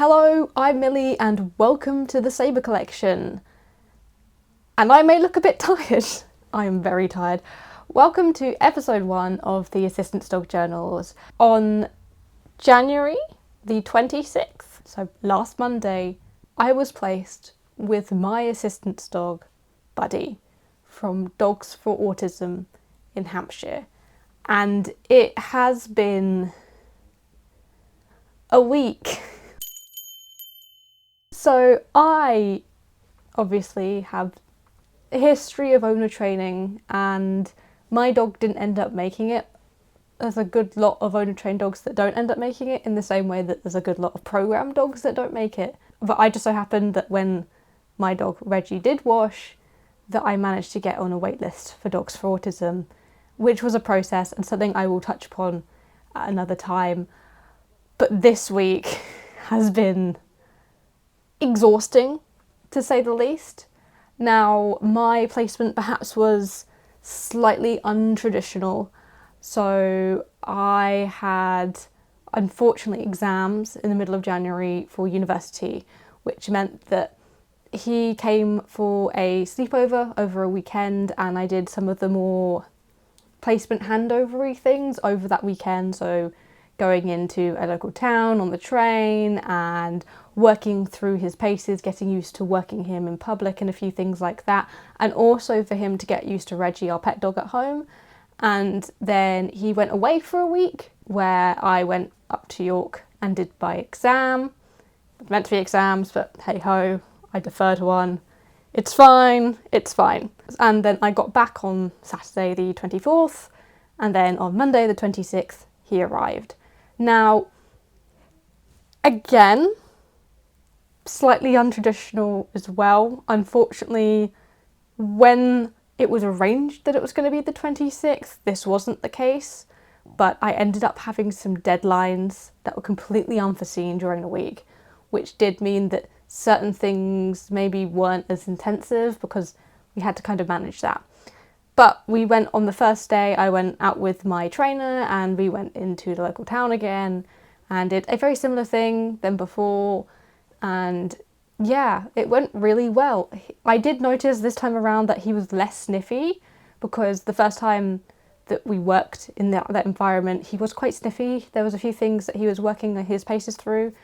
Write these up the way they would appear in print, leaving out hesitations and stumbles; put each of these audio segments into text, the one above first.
Hello, I'm Millie and welcome to the Sabre Collection. And I may look a bit tired. I am very tired. Welcome to episode 1 of the Assistance Dog Journals. On January the 26th, so last Monday, I was placed with my assistance dog, Buddy, from Dogs for Autism in Hampshire. And it has been a week. So I obviously have a history of owner training, and my dog didn't end up making it. There's a good lot of owner trained dogs that don't end up making it, in the same way that there's a good lot of program dogs that don't make it. But I just so happened that when my dog Reggie did wash, that I managed to get on a wait list for Dogs for Autism, which was a process and something I will touch upon at another time. But this week has been exhausting, to say the least. Now, my placement perhaps was slightly untraditional. So I had, unfortunately, exams in the middle of January for university, which meant that he came for a sleepover over a weekend, and I did some of the more placement handover-y things over that weekend. So going into a local town on the train and working through his paces, getting used to working him in public and a few things like that. And also for him to get used to Reggie, our pet dog, at home. And then he went away for a week, where I went up to York and did my exam. It was meant to be exams, but hey ho, I deferred one. It's fine, it's fine. And then I got back on Saturday the 24th, and then on Monday the 26th, he arrived. Now, again, slightly untraditional as well. Unfortunately, when it was arranged that it was going to be the 26th, this wasn't the case, but I ended up having some deadlines that were completely unforeseen during the week, which did mean that certain things maybe weren't as intensive because we had to kind of manage that. But we went on the first day, I went out with my trainer and we went into the local town again and did a very similar thing than before. And yeah, it went really well. I did notice this time around that he was less sniffy, because the first time that we worked in that environment, he was quite sniffy. There was a few things that he was working his paces through.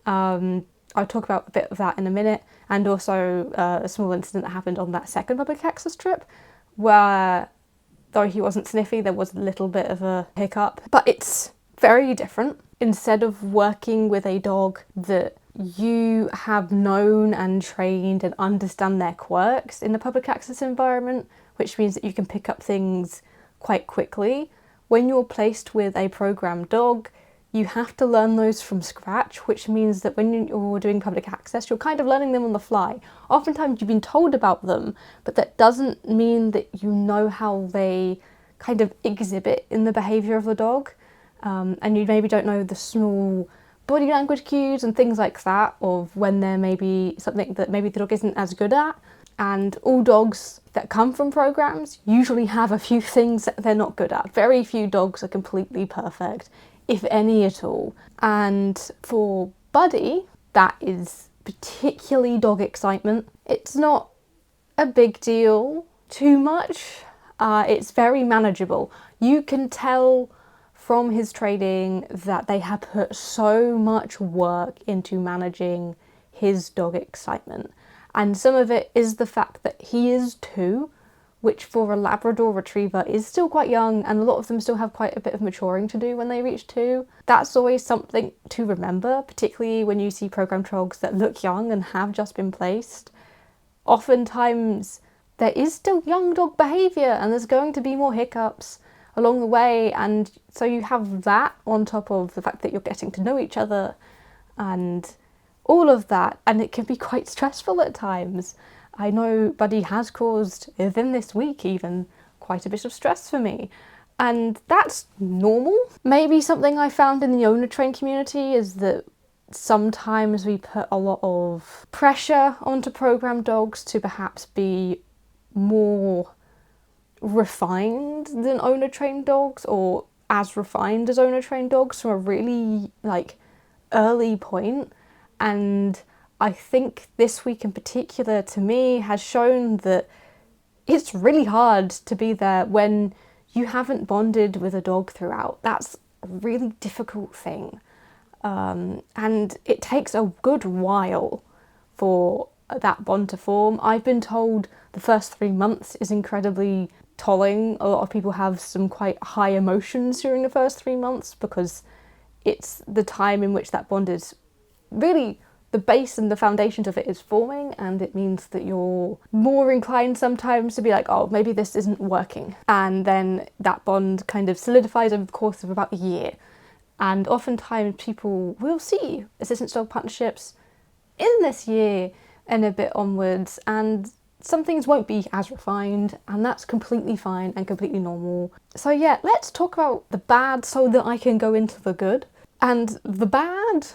I'll talk about a bit of that in a minute. And also a small incident that happened on that second public access trip, where though he wasn't sniffy, there was a little bit of a hiccup. But it's very different. Instead of working with a dog that you have known and trained and understand their quirks in the public access environment, which means that you can pick up things quite quickly, when you're placed with a program dog, you have to learn those from scratch, which means that when you're doing public access, you're kind of learning them on the fly. Oftentimes you've been told about them, but that doesn't mean that you know how they kind of exhibit in the behaviour of the dog. And you maybe don't know the small body language cues and things like that, of when there may be something that maybe the dog isn't as good at. And all dogs that come from programs usually have a few things that they're not good at. Very few dogs are completely perfect, if any at all. And for Buddy, that is particularly dog excitement. It's not a big deal too much. It's very manageable. You can tell from his training that they have put so much work into managing his dog excitement. And some of it is the fact that he is 2, which for a Labrador Retriever is still quite young, and a lot of them still have quite a bit of maturing to do when they reach 2. That's always something to remember, particularly when you see program dogs that look young and have just been placed. Oftentimes there is still young dog behaviour, and there's going to be more hiccups along the way, and so you have that on top of the fact that you're getting to know each other and all of that, and it can be quite stressful at times. I know Buddy has caused, within this week even, quite a bit of stress for me, and that's normal. Maybe something I found in the owner train community is that sometimes we put a lot of pressure onto program dogs to perhaps be more refined than owner trained dogs, or as refined as owner trained dogs from a really early point. And I think this week in particular, to me, has shown that it's really hard to be there when you haven't bonded with a dog throughout. That's a really difficult thing. And it takes a good while for that bond to form. I've been told the first 3 months is incredibly tolling. A lot of people have some quite high emotions during the first 3 months because it's the time in which that bond is really the base and the foundations of it is forming, and it means that you're more inclined sometimes to be like, oh, maybe this isn't working. And then that bond kind of solidifies over the course of about a year. And oftentimes people will see assistance dog partnerships in this year and a bit onwards, and some things won't be as refined, and that's completely fine and completely normal. So yeah, let's talk about the bad so that I can go into the good. And the bad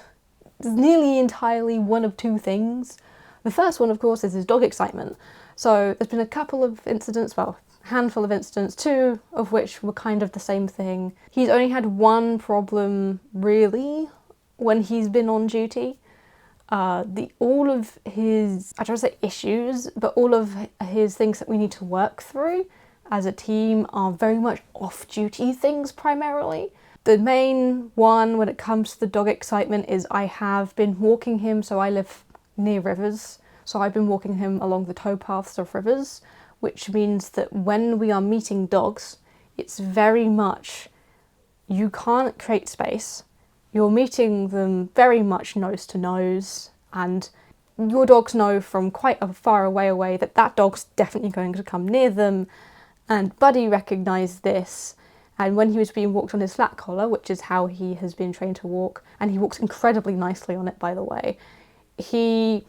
is nearly entirely one of two things. The first one, of course, is his dog excitement. So there's been a couple of incidents, well, a handful of incidents, two of which were kind of the same thing. He's only had one problem, really, when he's been on duty. All of his, I don't want to say issues, but all of his things that we need to work through as a team are very much off-duty things primarily. The main one when it comes to the dog excitement is I have been walking him, so I live near rivers, so I've been walking him along the towpaths of rivers, which means that when we are meeting dogs, it's very much, you can't create space. You're meeting them very much nose to nose, and your dogs know from quite a far away that that dog's definitely going to come near them. And Buddy recognised this, and when he was being walked on his flat collar, which is how he has been trained to walk, and he walks incredibly nicely on it, by the way, he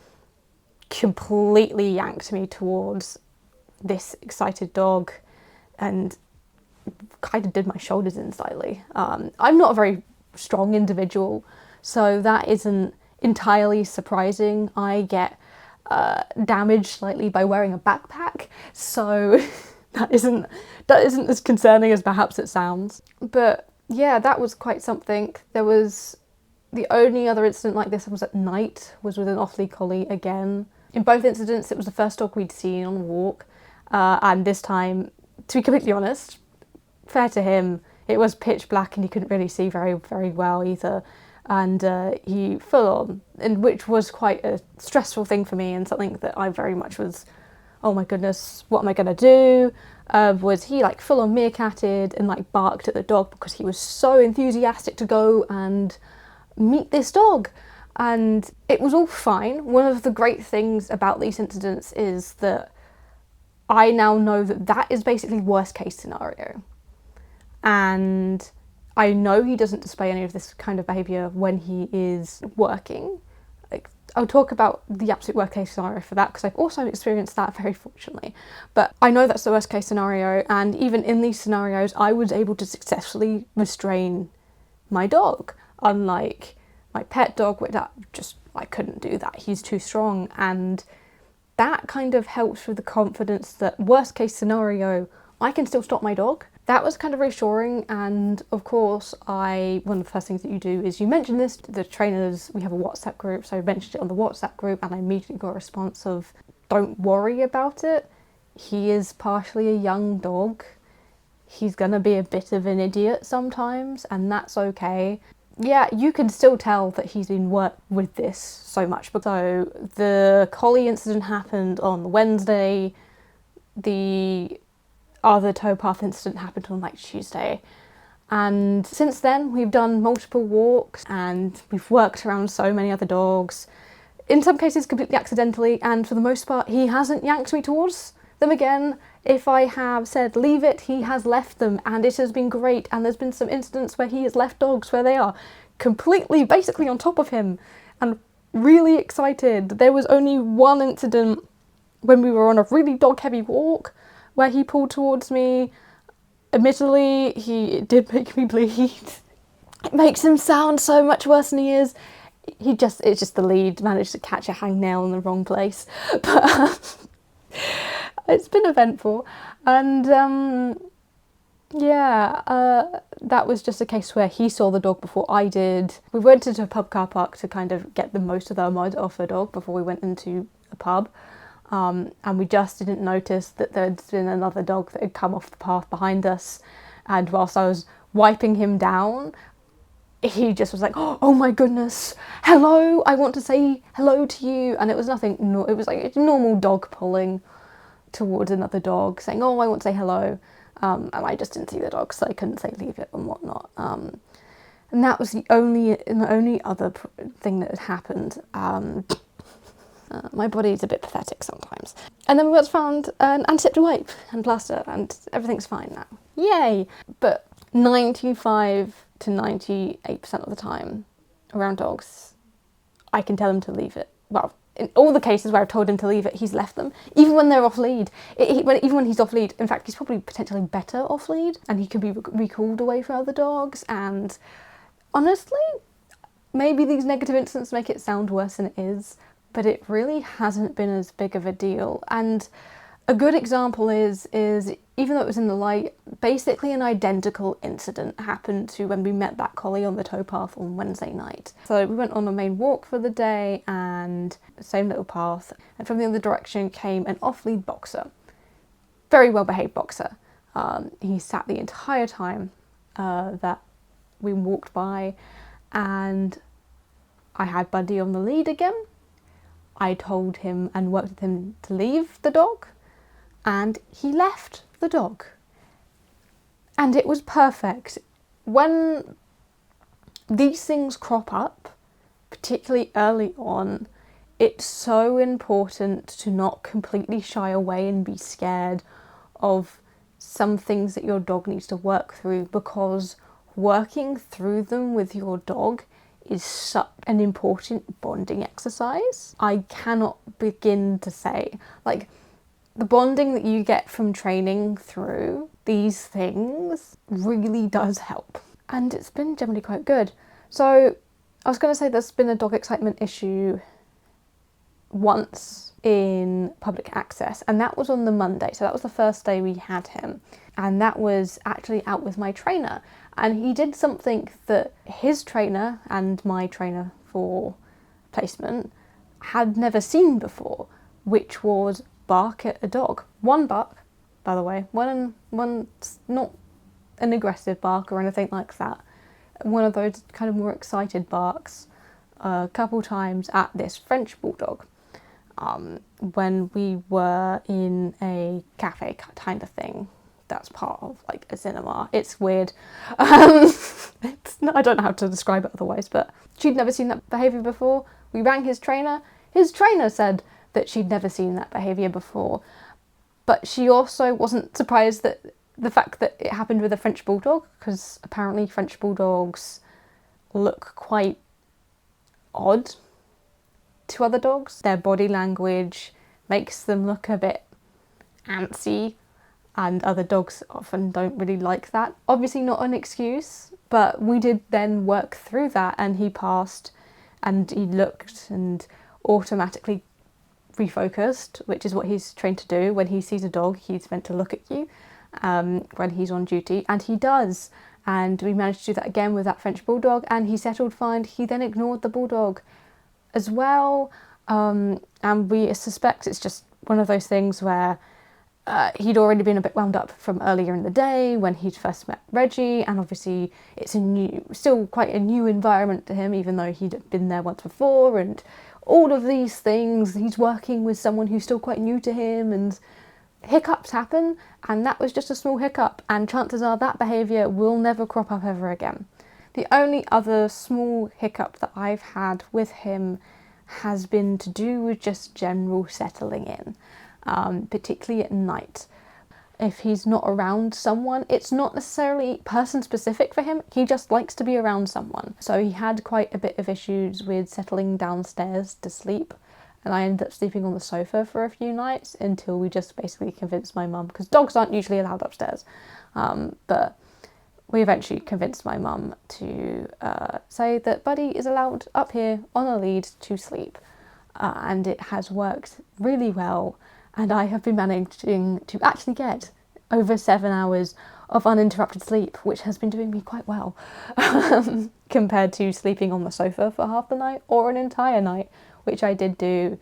completely yanked me towards this excited dog and kind of did my shoulders in slightly. I'm not a very strong individual, so that isn't entirely surprising. I get damaged slightly by wearing a backpack, so that isn't as concerning as perhaps it sounds. But yeah, that was quite something. There was the only other incident like this was at night, was with an off-lead collie again. In both incidents, it was the first dog we'd seen on a walk, and this time, to be completely honest, fair to him, it was pitch black and he couldn't really see very, very well either. And he full on, and which was quite a stressful thing for me, and something that I very much was, oh my goodness, what am I gonna do? Was he like full on meerkatted and like barked at the dog because he was so enthusiastic to go and meet this dog. And it was all fine. One of the great things about these incidents is that I now know that that is basically worst case scenario. And I know he doesn't display any of this kind of behaviour when he is working. Like, I'll talk about the absolute worst case scenario for that because I've also experienced that, very fortunately. But I know that's the worst case scenario, and even in these scenarios I was able to successfully restrain my dog, unlike my pet dog, which I couldn't do that. He's too strong, and that kind of helps with the confidence that worst case scenario, I can still stop my dog. That was kind of reassuring, and of course one of the first things that you do is you mention this to the trainers. We have a WhatsApp group, so I mentioned it on the WhatsApp group and I immediately got a response of, don't worry about it. He is partially a young dog. He's gonna be a bit of an idiot sometimes, and that's okay. Yeah, you can still tell that he's been worked with this so much. So the collie incident happened on Wednesday. The other towpath incident happened on like Tuesday. And since then we've done multiple walks and we've worked around so many other dogs. In some cases completely accidentally, and for the most part he hasn't yanked me towards them again. If I have said leave it, he has left them, and it has been great. And there's been some incidents where he has left dogs where they are completely basically on top of him and really excited. There was only one incident when we were on a really dog heavy walk where he pulled towards me. Admittedly, it did make me bleed. It makes him sound so much worse than he is. It's just the lead managed to catch a hangnail in the wrong place. But it's been eventful. And Yeah, that was just a case where he saw the dog before I did. We went into a pub car park to kind of get the most of the mud off the dog before we went into a pub. And we just didn't notice that there'd been another dog that had come off the path behind us. And whilst I was wiping him down, he just was like, oh my goodness, hello, I want to say hello to you. And it was nothing, it was like a normal dog pulling towards another dog saying, oh, I want to say hello. And I just didn't see the dog, so I couldn't say leave it and whatnot. And that was the only other thing that had happened. My body is a bit pathetic sometimes. And then we got found an antiseptic wipe and plaster, and everything's fine now. Yay! But 95 to 98% of the time around dogs, I can tell him to leave it. Well, in all the cases where I've told him to leave it, he's left them. Even when they're off lead. Even when he's off lead, in fact, he's probably potentially better off lead, and he can be recalled away from other dogs. And honestly, maybe these negative incidents make it sound worse than it is, but it really hasn't been as big of a deal. And a good example is even though it was in the light, basically an identical incident happened to when we met that collie on the towpath on Wednesday night. So we went on a main walk for the day, and same little path, and from the other direction came an off-lead boxer. Very well-behaved boxer. He sat the entire time that we walked by, and I had Buddy on the lead again. I told him and worked with him to leave the dog, and he left the dog. And it was perfect. When these things crop up, particularly early on, it's so important to not completely shy away and be scared of some things that your dog needs to work through, because working through them with your dog is such an important bonding exercise. I cannot begin to say, like, the bonding that you get from training through these things really does help. And it's been generally quite good. So I was going to say there's been a dog excitement issue once in public access, and that was on the Monday. So that was the first day we had him. And that was actually out with my trainer. And he did something that his trainer and my trainer for placement had never seen before, which was bark at a dog. One bark, by the way. One's not an aggressive bark or anything like that. One of those kind of more excited barks a couple times at this French bulldog. When we were in a cafe kind of thing. That's part of like a cinema. It's weird. I don't know how to describe it otherwise, but she'd never seen that behaviour before. We rang his trainer. His trainer said that she'd never seen that behaviour before, but she also wasn't surprised that the fact that it happened with a French bulldog, because apparently French bulldogs look quite odd to other dogs. Their body language makes them look a bit antsy, and other dogs often don't really like that. Obviously not an excuse, but we did then work through that, and he passed, and he looked and automatically refocused, which is what he's trained to do. When he sees a dog, he's meant to look at you when he's on duty, and he does. And we managed to do that again with that French bulldog, and he settled fine. He then ignored the bulldog as well, and we suspect it's just one of those things where he'd already been a bit wound up from earlier in the day when he'd first met Reggie, and obviously it's still quite a new environment to him, even though he'd been there once before, and all of these things. He's working with someone who's still quite new to him, and hiccups happen, and that was just a small hiccup, and chances are that behaviour will never crop up ever again. The only other small hiccup that I've had with him has been to do with just general settling in. Particularly at night. If he's not around someone, it's not necessarily person specific for him, he just likes to be around someone. So he had quite a bit of issues with settling downstairs to sleep, and I ended up sleeping on the sofa for a few nights until we just basically convinced my mum, because dogs aren't usually allowed upstairs, but we eventually convinced my mum to say that Buddy is allowed up here on a lead to sleep, and it has worked really well. And I have been managing to actually get over 7 hours of uninterrupted sleep, which has been doing me quite well compared to sleeping on the sofa for half the night or an entire night, which I did do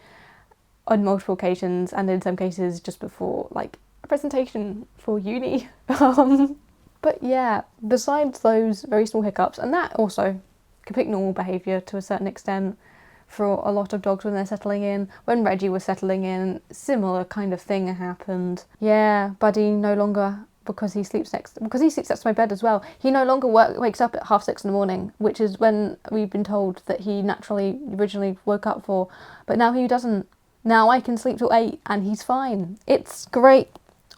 on multiple occasions, and in some cases just before like a presentation for uni. But yeah, besides those very small hiccups, and that also complete normal behaviour to a certain extent for a lot of dogs when they're settling in. When Reggie was settling in, similar kind of thing happened. Yeah, Buddy no longer, because he sleeps next to my bed as well, he no longer wakes up at 6:30 in the morning, which is when we've been told that he naturally originally woke up for, but now he doesn't. Now I can sleep till 8 and he's fine. It's great.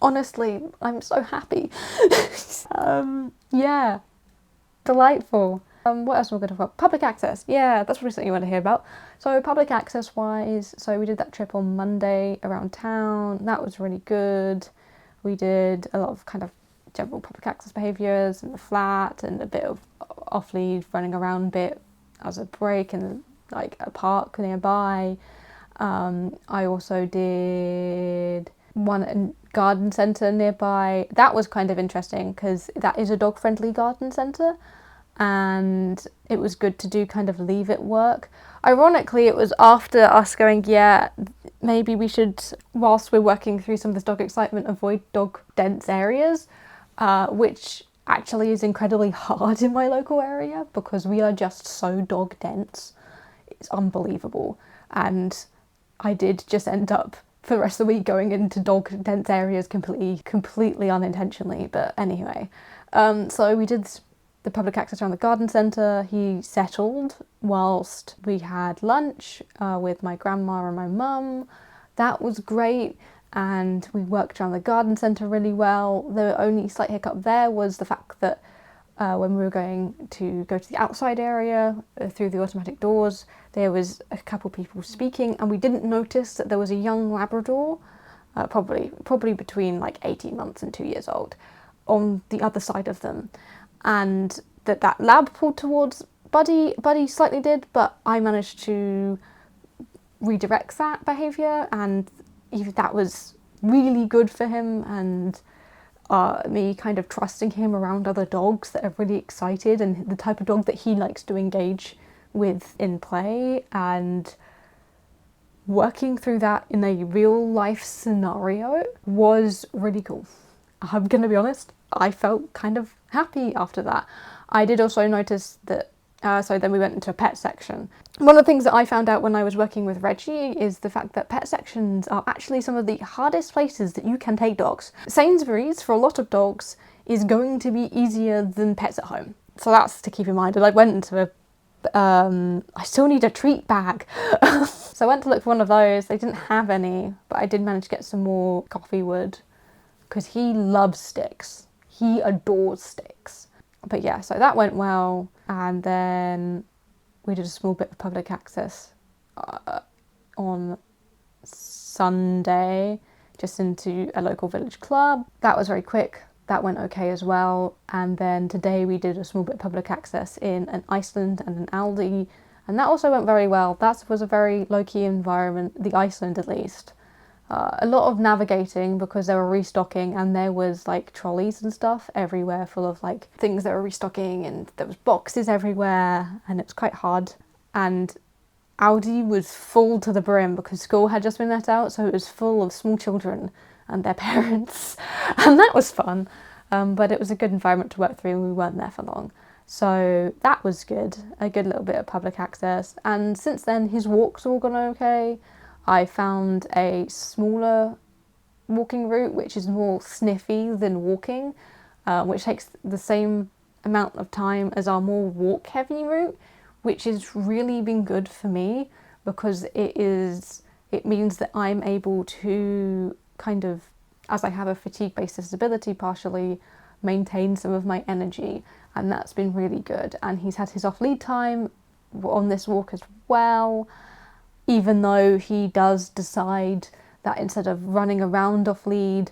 Honestly, I'm so happy. Yeah, delightful. What else am I going to talk about? Public access. Yeah, that's probably something you want to hear about. So public access wise, so we did that trip on Monday around town. That was really good. We did a lot of kind of general public access behaviours in the flat and a bit of off-lead running around bit as a break in like a park nearby. I also did one at a garden centre nearby. That was kind of interesting because that is a dog-friendly garden centre, and it was good to do kind of leave it work. Ironically, it was after us going, yeah, maybe we should, whilst we're working through some of this dog excitement, avoid dog dense areas, which actually is incredibly hard in my local area because we are just so dog dense. It's unbelievable. And I did just end up for the rest of the week going into dog dense areas completely unintentionally. But anyway, so we did the public access around the garden centre. He settled whilst we had lunch with my grandma and my mum. That was great, and we worked around the garden centre really well. The only slight hiccup there was the fact that when we were going to go to the outside area through the automatic doors, there was a couple people speaking, and we didn't notice that there was a young Labrador, probably between like 18 months and 2 years old, on the other side of them. And that lab pulled towards Buddy slightly did, but I managed to redirect that behaviour, and that was really good for him, and me kind of trusting him around other dogs that are really excited and the type of dog that he likes to engage with in play, and working through that in a real life scenario was really cool. I'm gonna be honest, I felt kind of happy after that. I did also notice that, so then we went into a pet section. One of the things that I found out when I was working with Reggie is the fact that pet sections are actually some of the hardest places that you can take dogs. Sainsbury's, for a lot of dogs, is going to be easier than pets at home. So that's to keep in mind. And I went into I still need a treat bag. So I went to look for one of those. They didn't have any, but I did manage to get some more coffee wood because he loves sticks. He adores sticks. But yeah, so that went well. And then we did a small bit of public access on Sunday, just into a local village club. That was very quick. That went okay as well. And then today we did a small bit of public access in an Iceland and an Aldi, and that also went very well. That was a very low-key environment, the Iceland at least. A lot of navigating because they were restocking, and there was like trolleys and stuff everywhere full of like things that were restocking, and there was boxes everywhere, and it was quite hard. And Aldi was full to the brim because school had just been let out, so it was full of small children and their parents, and that was fun. But it was a good environment to work through, and we weren't there for long. So that was good, a good little bit of public access. And since then, his walks all gone okay. I found a smaller walking route, which is more sniffy than walking, which takes the same amount of time as our more walk-heavy route, which has really been good for me because it means that I'm able to kind of, as I have a fatigue-based disability partially, maintain some of my energy, and that's been really good. And he's had his off-lead time on this walk as well, even though he does decide that instead of running around off lead,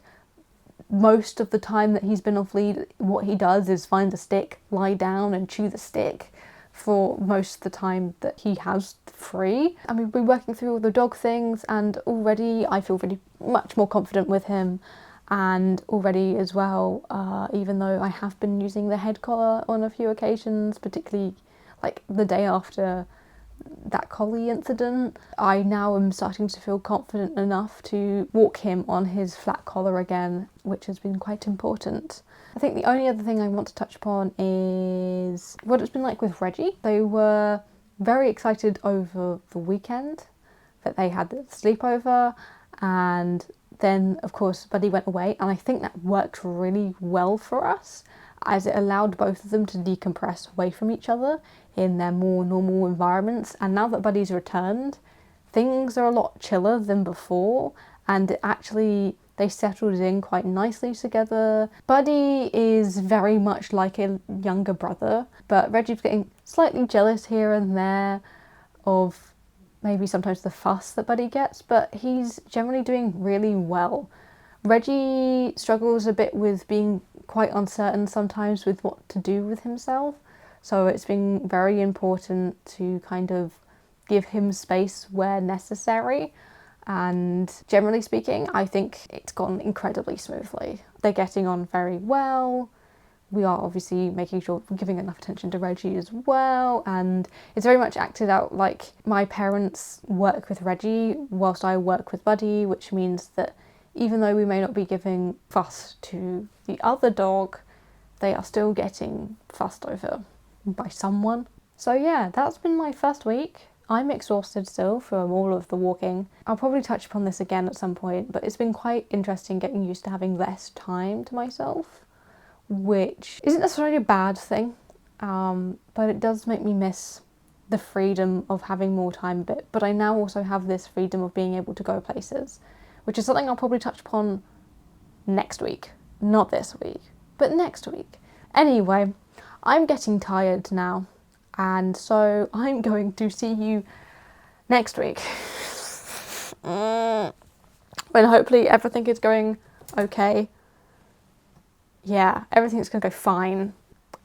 most of the time that he's been off lead, what he does is find a stick, lie down and chew the stick for most of the time that he has free. And we've been working through all the dog things, and already I feel really much more confident with him, And already as well, even though I have been using the head collar on a few occasions, particularly like the day after that collie incident, I now am starting to feel confident enough to walk him on his flat collar again, which has been quite important. I think the only other thing I want to touch upon is what it's been like with Reggie. They were very excited over the weekend that they had the sleepover, and then of course Buddy went away, and I think that worked really well for us as it allowed both of them to decompress away from each other in their more normal environments. And now that Buddy's returned, things are a lot chiller than before, and actually they settled in quite nicely together. Buddy is very much like a younger brother, but Reggie's getting slightly jealous here and there of maybe sometimes the fuss that Buddy gets, but he's generally doing really well. Reggie struggles a bit with being quite uncertain sometimes with what to do with himself, so it's been very important to kind of give him space where necessary. And generally speaking, I think it's gone incredibly smoothly. They're getting on very well. We are obviously making sure we're giving enough attention to Reggie as well, and it's very much acted out like my parents work with Reggie whilst I work with Buddy, which means that even though we may not be giving fuss to the other dog, they are still getting fussed over by someone. So yeah, that's been my first week. I'm exhausted still from all of the walking. I'll probably touch upon this again at some point, but it's been quite interesting getting used to having less time to myself, which isn't necessarily a bad thing, but it does make me miss the freedom of having more time a bit. But I now also have this freedom of being able to go places, which is something I'll probably touch upon next week. Not this week, but next week. Anyway, I'm getting tired now, and so I'm going to see you next week. When hopefully everything is going okay. Yeah, everything's going to go fine.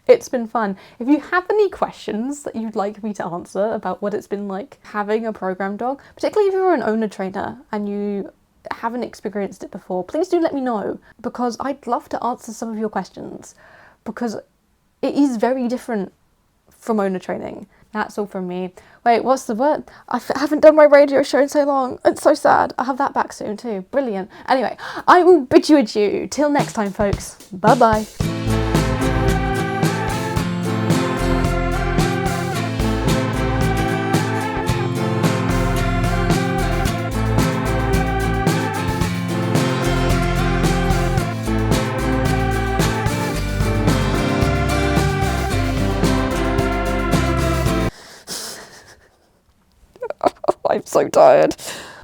It's been fun. If you have any questions that you'd like me to answer about what it's been like having a program dog, particularly if you're an owner trainer and you haven't experienced it before, please do let me know, because I'd love to answer some of your questions, because it is very different from owner training. That's all from me. Wait, what's the word? I haven't done my radio show in so long. It's so sad. I'll have that back soon too. Brilliant. Anyway, I will bid you adieu. Till next time, folks. Bye-bye. I'm so tired.